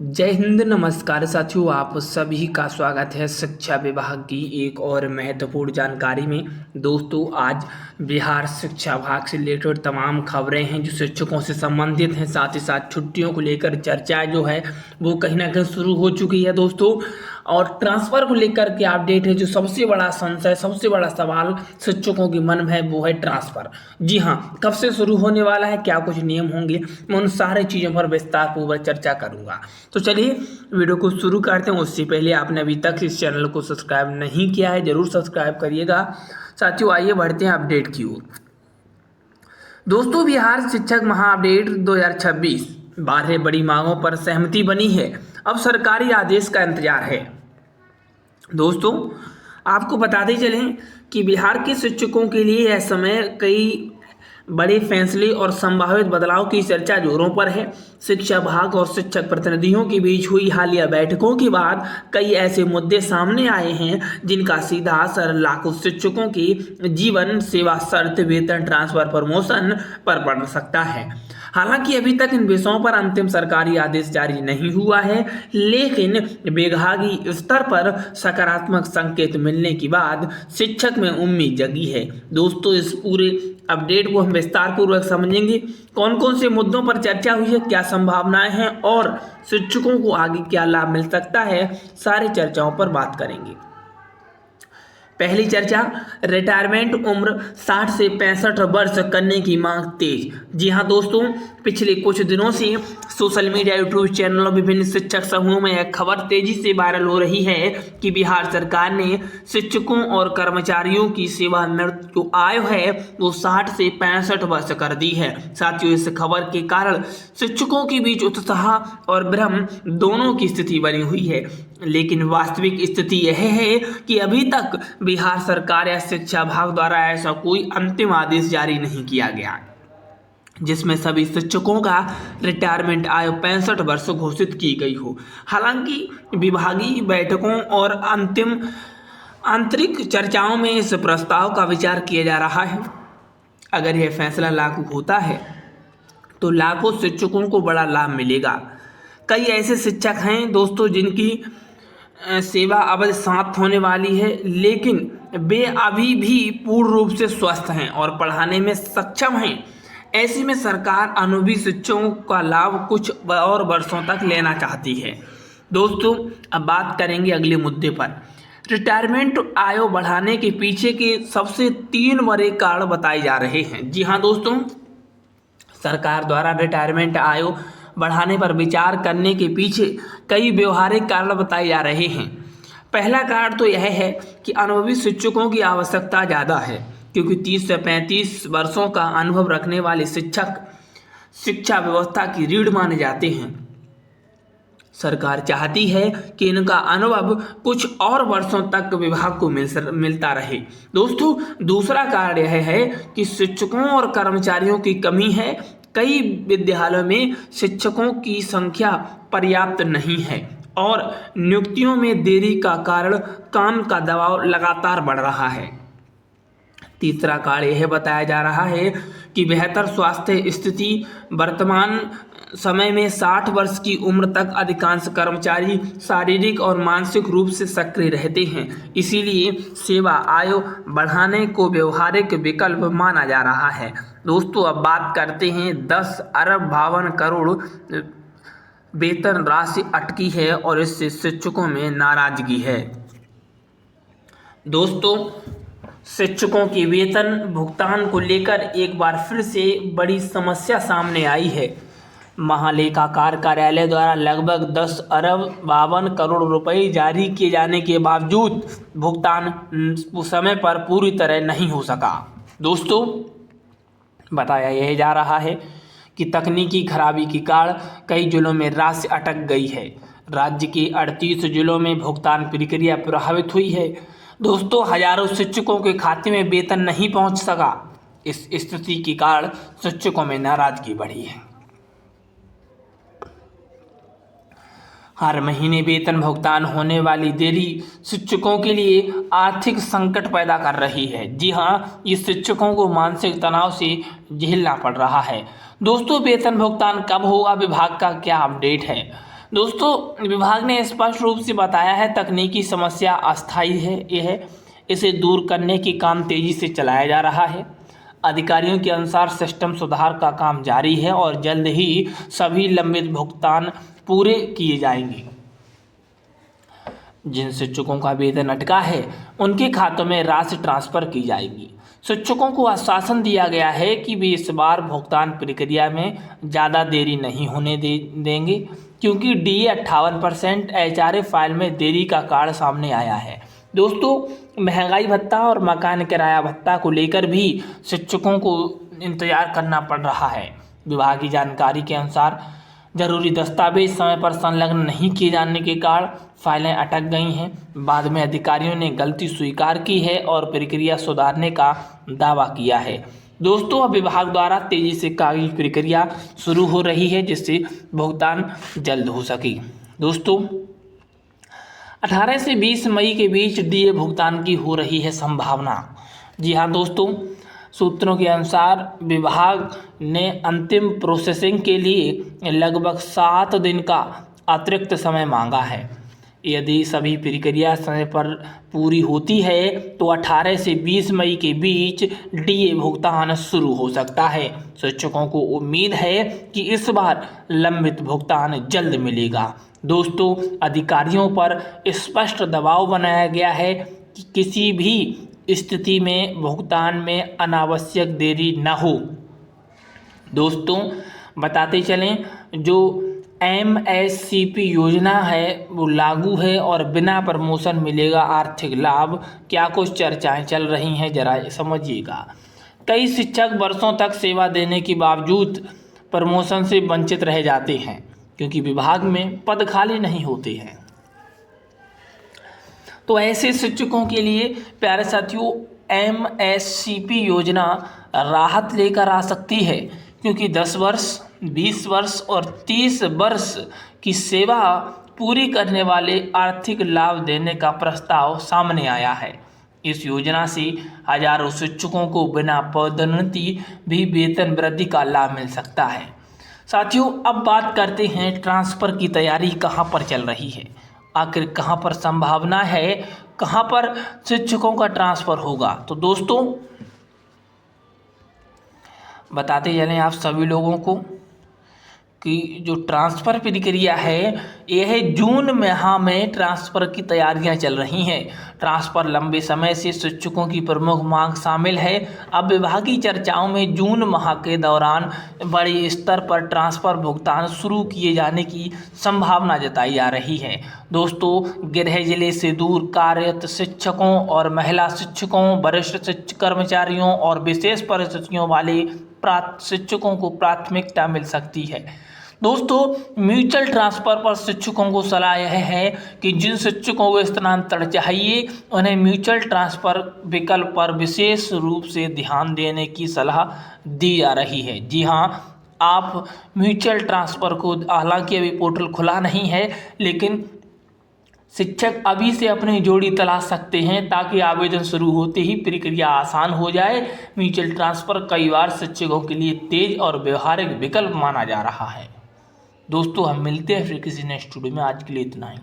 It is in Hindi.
जय हिंद। नमस्कार साथियों, आप सभी का स्वागत है शिक्षा विभाग की एक और महत्वपूर्ण जानकारी में। दोस्तों, आज बिहार शिक्षा विभाग से रिलेटेड तमाम खबरें हैं जो शिक्षकों से संबंधित हैं। साथ ही साथ छुट्टियों को लेकर चर्चा जो है वो कहीं ना कहीं शुरू हो चुकी है दोस्तों। और ट्रांसफ़र को लेकर के अपडेट है। जो सबसे बड़ा संशय, सबसे बड़ा सवाल शिक्षकों के मन में है वो है ट्रांसफ़र। जी हाँ, कब से शुरू होने वाला है, क्या कुछ नियम होंगे, मैं उन सारी चीज़ों पर विस्तार पूर्वक चर्चा करूँगा। तो चलिए वीडियो को शुरू करते हैं। उससे पहले आपने अभी तक इस चैनल को सब्सक्राइब नहीं किया है, जरूर सब्सक्राइब करिएगा। साथियों, आइए बढ़ते हैं अपडेट की ओर। दोस्तों, बिहार शिक्षक महा अपडेट 2026 12 बड़ी मांगों पर सहमति बनी है। अब सरकारी आदेश का इंतजार है। दोस्तों, आपको बताते चलें कि बिहार के शिक्षकों के लिए यह समय कई बड़े फैसले और संभावित बदलाव की चर्चा जोरों पर है। शिक्षा विभाग और शिक्षक प्रतिनिधियों के बीच हुई हालिया बैठकों के बाद कई ऐसे मुद्दे सामने आए हैं जिनका सीधा असर लाखों शिक्षकों की जीवन, सेवा शर्त, वेतन, ट्रांसफर, प्रमोशन पर पड़ सकता है। हालांकि अभी तक इन विषयों पर अंतिम सरकारी आदेश जारी नहीं हुआ है, लेकिन विभागीय स्तर पर सकारात्मक संकेत मिलने के बाद शिक्षक में उम्मीद जगी है। दोस्तों, इस पूरे अपडेट को हम विस्तार पूर्वक समझेंगे। कौन कौन से मुद्दों पर चर्चा हुई है, क्या संभावनाएं हैं और शिक्षकों को आगे क्या लाभ मिल सकता है, सारी चर्चाओं पर बात करेंगे। पहली चर्चा, रिटायरमेंट उम्र 60 से 65 वर्ष करने की मांग तेज। जी हां दोस्तों, पिछले कुछ दिनों से सोशल मीडिया, यूट्यूब चैनलों, विभिन्न शिक्षक समूहों में यह खबर तेजी से वायरल हो रही है कि बिहार सरकार ने शिक्षकों और कर्मचारियों की सेवानिवृत्ति जो आयु है वो 60 से 65 वर्ष कर दी है। साथियों, इस खबर के कारण शिक्षकों के बीच उत्साह और भ्रम दोनों की स्थिति बनी हुई है, लेकिन वास्तविक स्थिति यह है कि अभी तक बिहार सरकार या शिक्षा विभाग द्वारा ऐसा कोई अंतिम आदेश जारी नहीं किया गया जिसमें सभी शिक्षकों का रिटायरमेंट आयु 65 वर्ष घोषित की गई हो। हालांकि विभागीय बैठकों और अंतिम आंतरिक चर्चाओं में इस प्रस्ताव का विचार किया जा रहा है। अगर यह फैसला लागू होता है तो लाखों शिक्षकों को बड़ा लाभ मिलेगा। कई ऐसे शिक्षक हैं दोस्तों जिनकी सेवा अवधि समाप्त होने वाली है, लेकिन वे अभी भी पूर्ण रूप से स्वस्थ हैं और पढ़ाने में सक्षम हैं। ऐसे में सरकार अनुभवी शिक्षकों का लाभ कुछ और वर्षों तक लेना चाहती है। दोस्तों, अब बात करेंगे अगले मुद्दे पर। रिटायरमेंट आयु बढ़ाने के पीछे के सबसे 3 बड़े कारण बताए जा रहे हैं। जी हाँ दोस्तों, सरकार द्वारा रिटायरमेंट आयु बढ़ाने पर विचार करने के पीछे कई व्यवहारिक कारण बताए जा रहे हैं। पहला कारण तो यह है कि अनुभवी शिक्षकों की आवश्यकता ज़्यादा है, क्योंकि 30 से 35 वर्षों का अनुभव रखने वाले शिक्षक शिक्षा व्यवस्था की रीढ़ माने जाते हैं। सरकार चाहती है कि इनका अनुभव कुछ और वर्षों तक विभाग को मिलता रहे। दोस्तों, दूसरा कारण यह है कि शिक्षकों और कर्मचारियों की कमी है। कई विद्यालयों में शिक्षकों की संख्या पर्याप्त नहीं है और नियुक्तियों में देरी का कारण काम का दबाव लगातार बढ़ रहा है। तीसरा कारण यह बताया जा रहा है कि बेहतर स्वास्थ्य स्थिति। वर्तमान समय में 60 वर्ष की उम्र तक अधिकांश कर्मचारी शारीरिक और मानसिक रूप से सक्रिय रहते हैं, इसीलिए सेवा आयु बढ़ाने को व्यवहारिक विकल्प माना जा रहा है। दोस्तों, अब बात करते हैं 10 अरब 52 करोड़ वेतन राशि अटकी है और इससे शिक्षकों में नाराजगी है। दोस्तों, शिक्षकों के वेतन भुगतान को लेकर एक बार फिर से बड़ी समस्या सामने आई है। महालेखाकार कार्यालय द्वारा लगभग 10 अरब 52 करोड़ रुपए जारी किए जाने के बावजूद भुगतान समय पर पूरी तरह नहीं हो सका। दोस्तों, बताया यह जा रहा है कि तकनीकी खराबी के कारण कई जिलों में राशि अटक गई है। राज्य के 38 जिलों में भुगतान प्रक्रिया प्रभावित हुई है। दोस्तों, हजारों शिक्षकों के खाते में वेतन नहीं पहुंच सका। इस स्थिति के कारण शिक्षकों में नाराजगी बढ़ी है। हर महीने वेतन भुगतान होने वाली देरी शिक्षकों के लिए आर्थिक संकट पैदा कर रही है। जी हाँ, ये शिक्षकों को मानसिक तनाव से झेलना पड़ रहा है। दोस्तों, वेतन भुगतान कब होगा, विभाग का क्या अपडेट है? दोस्तों विभाग ने स्पष्ट रूप से बताया है तकनीकी समस्या अस्थायी है, इसे दूर करने की काम तेजी से चलाया जा रहा है। अधिकारियों के अनुसार सिस्टम सुधार का काम जारी है और जल्द ही सभी लंबित भुगतान पूरे किए जाएंगे। जिन शिक्षकों का वेतन अटका है उनके खातों में राशि ट्रांसफर की जाएगी। शिक्षकों को आश्वासन दिया गया है कि वे इस बार भुगतान प्रक्रिया में ज़्यादा देरी नहीं होने देंगे, क्योंकि DA 58%, HRA फाइल में देरी का कारण सामने आया है। दोस्तों महंगाई भत्ता और मकान किराया भत्ता को लेकर भी शिक्षकों को इंतजार करना पड़ रहा है। विभाग की जानकारी के अनुसार जरूरी दस्तावेज समय पर संलग्न नहीं किए जाने के कारण फाइलें अटक गई हैं। बाद में अधिकारियों ने गलती स्वीकार की है और प्रक्रिया सुधारने का दावा किया है। दोस्तों अब विभाग द्वारा तेजी से कागजी प्रक्रिया शुरू हो रही है, जिससे भुगतान जल्द हो सके। दोस्तों 18 से 20 मई के बीच DA भुगतान की हो रही है संभावना। जी हाँ दोस्तों, सूत्रों के अनुसार विभाग ने अंतिम प्रोसेसिंग के लिए लगभग 7 दिन का अतिरिक्त समय मांगा है। यदि सभी प्रक्रिया समय पर पूरी होती है तो 18 से 20 मई के बीच DA भुगतान शुरू हो सकता है। शिक्षकों को उम्मीद है कि इस बार लंबित भुगतान जल्द मिलेगा। दोस्तों अधिकारियों पर स्पष्ट दबाव बनाया गया है कि किसी भी स्थिति में भुगतान में अनावश्यक देरी न हो। दोस्तों बताते चलें, जो MSCP योजना है वो लागू है और बिना प्रमोशन मिलेगा आर्थिक लाभ। क्या कुछ चर्चाएं चल रही हैं, जरा समझिएगा। कई शिक्षक वर्षों तक सेवा देने के बावजूद प्रमोशन से वंचित रह जाते हैं, क्योंकि विभाग में पद खाली नहीं होते हैं। तो ऐसे शिक्षकों के लिए प्यारे साथियों MSCP योजना राहत लेकर आ सकती है, क्योंकि 10 वर्ष, 20 वर्ष और 30 वर्ष की सेवा पूरी करने वाले आर्थिक लाभ देने का प्रस्ताव सामने आया है। इस योजना से हजारों शिक्षकों को बिना पदोन्नति भी वेतन वृद्धि का लाभ मिल सकता है। साथियों अब बात करते हैं ट्रांसफ़र की तैयारी कहां पर चल रही है, आखिर कहां पर संभावना है, कहां पर शिक्षकों का ट्रांसफ़र होगा। तो दोस्तों बताते चलें आप सभी लोगों को कि जो ट्रांसफ़र प्रक्रिया है यह जून माह में ट्रांसफ़र की तैयारियां चल रही हैं। ट्रांसफ़र लंबे समय से शिक्षकों की प्रमुख मांग शामिल है। अब विभागीय चर्चाओं में जून माह के दौरान बड़े स्तर पर ट्रांसफ़र भुगतान शुरू किए जाने की संभावना जताई जा रही है। दोस्तों गृह जिले से दूर कार्यरत शिक्षकों और महिला शिक्षकों, वरिष्ठ कर्मचारियों और विशेष परिस्थितियों वाले शिक्षकों को प्राथमिकता मिल सकती है। दोस्तों म्यूचुअल ट्रांसफ़र पर शिक्षकों को सलाह यह है कि जिन शिक्षकों को स्थानांतरण चाहिए उन्हें म्यूचुअल ट्रांसफ़र विकल्प पर विशेष रूप से ध्यान देने की सलाह दी जा रही है। जी हाँ, आप म्यूचुअल ट्रांसफ़र को, हालांकि अभी पोर्टल खुला नहीं है, लेकिन शिक्षक अभी से अपनी जोड़ी तलाश सकते हैं ताकि आवेदन शुरू होते ही प्रक्रिया आसान हो जाए। म्यूचुअल ट्रांसफ़र कई बार शिक्षकों के लिए तेज और व्यवहारिक विकल्प माना जा रहा है। दोस्तों हम मिलते हैं फिर किसी नेक्स्ट वीडियो में। आज के लिए इतना ही।